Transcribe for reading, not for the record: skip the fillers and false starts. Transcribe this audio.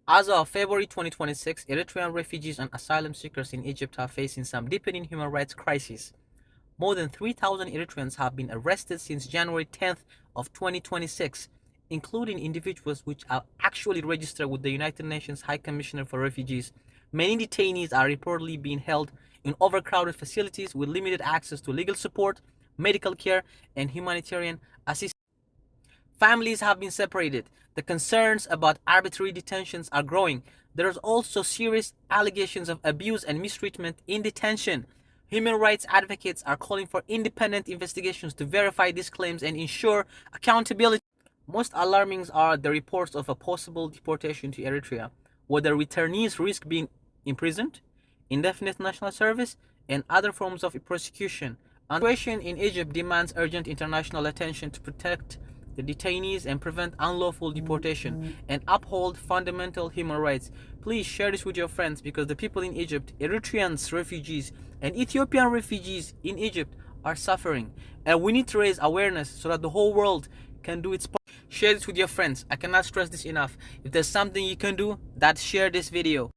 As of February 2026, Eritrean refugees and asylum seekers in Egypt are facing some deepening human rights crises. More than 3,000 Eritreans have been arrested since January 10th of 2026, including individuals which are actually registered with the United Nations High Commissioner for Refugees. Many detainees are reportedly being held in overcrowded facilities with limited access to legal support, medical care, and humanitarian assistance. Families have been separated. The concerns about arbitrary detentions are growing. There is also serious allegations of abuse and mistreatment in detention. Human rights advocates are calling for independent investigations to verify these claims and ensure accountability. Most alarming are the reports of a possible deportation to Eritrea, where the returnees risk being imprisoned, indefinite national service, and other forms of persecution. The situation in Egypt demands urgent international attention to protect the detainees and prevent unlawful deportation and uphold fundamental human rights. Please share this with your friends because the people in Egypt, Eritreans refugees and Ethiopian refugees in Egypt are suffering, and we need to raise awareness so that the whole world can do its part. Share this with your friends. I cannot stress this enough. If there's something you can do, that's share this video.